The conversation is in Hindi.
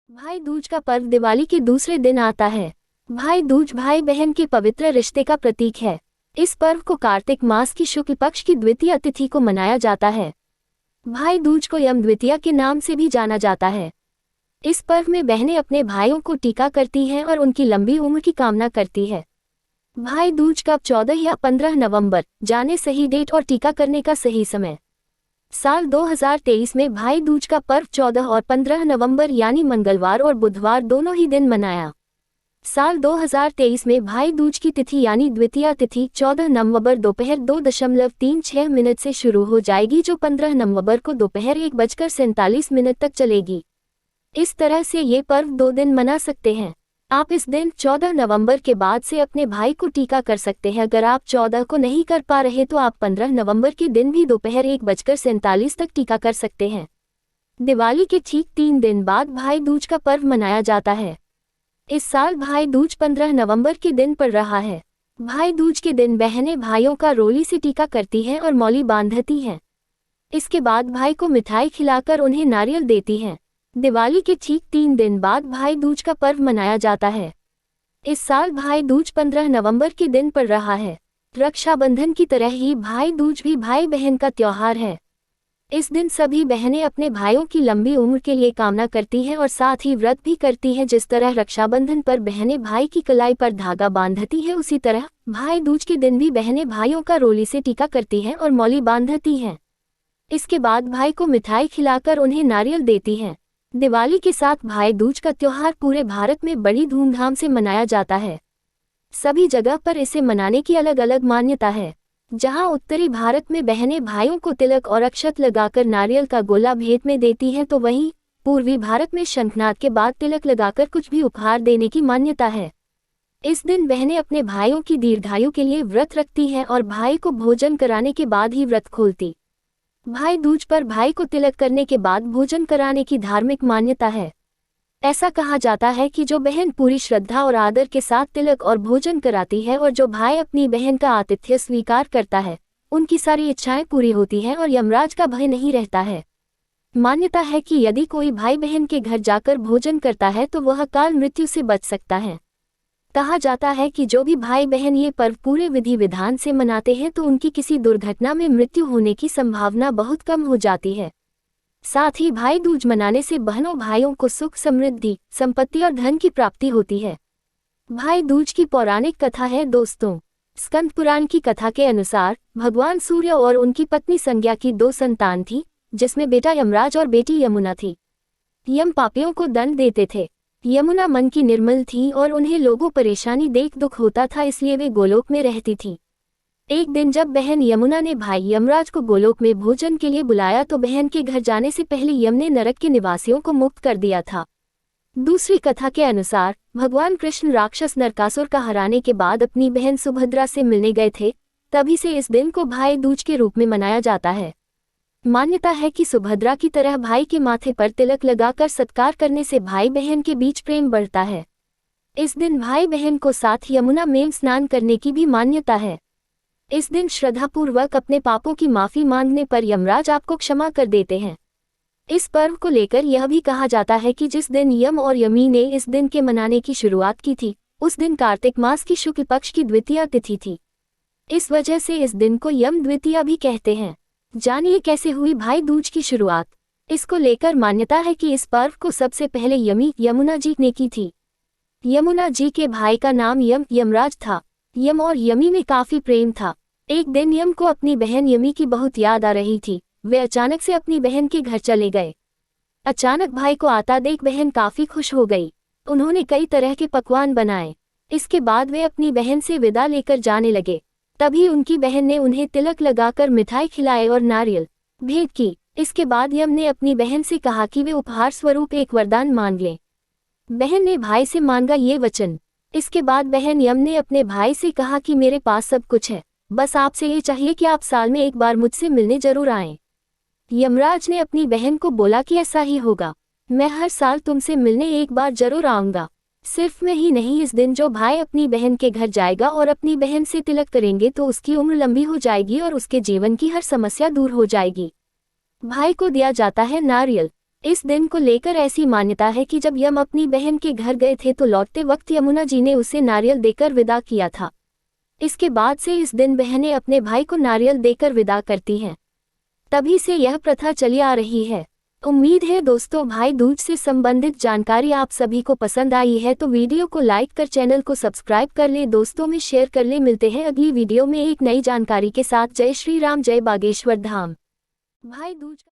भाई दूज का पर्व दिवाली के दूसरे दिन आता है। भाई दूज भाई बहन के पवित्र रिश्ते का प्रतीक है। इस पर्व को कार्तिक मास की शुक्ल पक्ष की द्वितीया तिथि को मनाया जाता है। भाई दूज को यम द्वितीया के नाम से भी जाना जाता है। इस पर्व में बहनें अपने भाइयों को टीका करती हैं और उनकी लंबी उम्र की कामना करती है। भाई दूज कब 14 या 15 नवंबर, जाने सही डेट और टीका करने का सही समय। साल 2023 में भाई दूज का पर्व 14 और 15 नवंबर यानी मंगलवार और बुधवार दोनों ही दिन मनाया। साल 2023 में भाई दूज की तिथि यानी द्वितीया तिथि 14 नवंबर दोपहर 2:36 से शुरू हो जाएगी, जो 15 नवंबर को दोपहर 1:47 तक चलेगी। इस तरह से ये पर्व 2 दिन मना सकते हैं। आप इस दिन 14 नवंबर के बाद से अपने भाई को टीका कर सकते हैं। अगर आप 14 को नहीं कर पा रहे तो आप 15 नवंबर के दिन भी दोपहर 1:47 तक टीका कर सकते हैं। दिवाली के ठीक 3 दिन बाद भाई दूज का पर्व मनाया जाता है। इस साल भाई दूज 15 नवंबर के दिन पड़ रहा है। भाई दूज के दिन बहनें भाइयों का रोली से टीका करती हैं और मौली बांधती हैं। इसके बाद भाई को मिठाई खिलाकर उन्हें नारियल देती हैं। दिवाली के ठीक 3 दिन बाद भाई दूज का पर्व मनाया जाता है। इस साल भाई दूज 15 नवंबर के दिन पड़ रहा है। रक्षाबंधन की तरह ही भाई दूज भी भाई बहन का त्योहार है। इस दिन सभी बहनें अपने भाइयों की लंबी उम्र के लिए कामना करती हैं और साथ ही व्रत भी करती हैं। जिस तरह रक्षाबंधन पर बहनें भाई की कलाई पर धागा बांधती हैं, उसी तरह भाई दूज के दिन भी बहनें भाइयों का रोली से टीका करती हैं और मौली बांधती हैं। इसके बाद भाई को मिठाई खिलाकर उन्हें नारियल देती हैं। दिवाली के साथ भाई दूज का त्योहार पूरे भारत में बड़ी धूमधाम से मनाया जाता है। सभी जगह पर इसे मनाने की अलग अलग मान्यता है। जहां उत्तरी भारत में बहनें भाइयों को तिलक और अक्षत लगाकर नारियल का गोला भेंट में देती हैं, तो वहीं पूर्वी भारत में शंखनाद के बाद तिलक लगाकर कुछ भी उपहार देने की मान्यता है। इस दिन बहनें अपने भाइयों की दीर्घायु के लिए व्रत रखती हैं और भाई को भोजन कराने के बाद ही व्रत खोलती। भाई दूज पर भाई को तिलक करने के बाद भोजन कराने की धार्मिक मान्यता है। ऐसा कहा जाता है कि जो बहन पूरी श्रद्धा और आदर के साथ तिलक और भोजन कराती है और जो भाई अपनी बहन का आतिथ्य स्वीकार करता है, उनकी सारी इच्छाएं पूरी होती हैं और यमराज का भय नहीं रहता है। मान्यता है कि यदि कोई भाई बहन के घर जाकर भोजन करता है तो वह अकाल मृत्यु से बच सकता है। कहा जाता है कि जो भी भाई बहन ये पर्व पूरे विधि विधान से मनाते हैं तो उनकी किसी दुर्घटना में मृत्यु होने की संभावना बहुत कम हो जाती है। साथ ही भाई दूज मनाने से बहनों भाइयों को सुख, समृद्धि, संपत्ति और धन की प्राप्ति होती है। भाई दूज की पौराणिक कथा है दोस्तों। स्कंद पुराण की कथा के अनुसार भगवान सूर्य और उनकी पत्नी संज्ञा की 2 संतान थी, जिसमें बेटा यमराज और बेटी यमुना थी। यम पापियों को दंड देते थे। यमुना मन की निर्मल थी और उन्हें लोगों परेशानी देख दुख होता था, इसलिए वे गोलोक में रहती थी। एक दिन जब बहन यमुना ने भाई यमराज को गोलोक में भोजन के लिए बुलाया तो बहन के घर जाने से पहले यम ने नरक के निवासियों को मुक्त कर दिया था। दूसरी कथा के अनुसार भगवान कृष्ण राक्षस नरकासुर का हराने के बाद अपनी बहन सुभद्रा से मिलने गए थे, तभी से इस दिन को भाई दूज के रूप में मनाया जाता है। मान्यता है कि सुभद्रा की तरह भाई के माथे पर तिलक लगाकर सत्कार करने से भाई बहन के बीच प्रेम बढ़ता है। इस दिन भाई बहन को साथ यमुना में स्नान करने की भी मान्यता है। इस दिन श्रद्धापूर्वक अपने पापों की माफी मांगने पर यमराज आपको क्षमा कर देते हैं। इस पर्व को लेकर यह भी कहा जाता है कि जिस दिन यम और यमी ने इस दिन के मनाने की शुरुआत की थी, उस दिन कार्तिक मास की शुक्ल पक्ष की द्वितीया तिथि थी। इस वजह से इस दिन को यम द्वितीया भी कहते हैं। जानिए कैसे हुई भाई दूज की शुरुआत। इसको लेकर मान्यता है कि इस पर्व को सबसे पहले यमी यमुना जी ने की थी। यमुना जी के भाई का नाम यमराज था। यम और यमी में काफी प्रेम था। एक दिन यम को अपनी बहन यमी की बहुत याद आ रही थी। वे अचानक से अपनी बहन के घर चले गए। अचानक भाई को आता देख बहन काफी खुश हो गई। उन्होंने कई तरह के पकवान बनाए। इसके बाद वे अपनी बहन से विदा लेकर जाने लगे। तभी उनकी बहन ने उन्हें तिलक लगाकर मिठाई खिलाए और नारियल भेंट की। इसके बाद यम ने अपनी बहन से कहा कि वे उपहार स्वरूप एक वरदान मांग लें। बहन ने भाई से मांगा ये वचन। इसके बाद बहन यम ने अपने भाई से कहा कि मेरे पास सब कुछ है, बस आपसे ये चाहिए कि आप साल में एक बार मुझसे मिलने जरूर आएं। यमराज ने अपनी बहन को बोला कि ऐसा ही होगा, मैं हर साल तुमसे मिलने एक बार जरूर आऊंगा। सिर्फ मैं ही नहीं, इस दिन जो भाई अपनी बहन के घर जाएगा और अपनी बहन से तिलक करेंगे तो उसकी उम्र लंबी हो जाएगी और उसके जीवन की हर समस्या दूर हो जाएगी। भाई को दिया जाता है नारियल। इस दिन को लेकर ऐसी मान्यता है कि जब यम अपनी बहन के घर गए थे तो लौटते वक्त यमुना जी ने उसे नारियल देकर विदा किया था। इसके बाद से इस दिन बहनें अपने भाई को नारियल देकर विदा करती हैं। तभी से यह प्रथा चली आ रही है। उम्मीद है दोस्तों भाई दूज से संबंधित जानकारी आप सभी को पसंद आई है, तो वीडियो को लाइक कर चैनल को सब्सक्राइब कर ले, दोस्तों में शेयर कर ले। मिलते हैं अगली वीडियो में एक नई जानकारी के साथ। जय श्री राम, जय बागेश्वर धाम। भाई दूज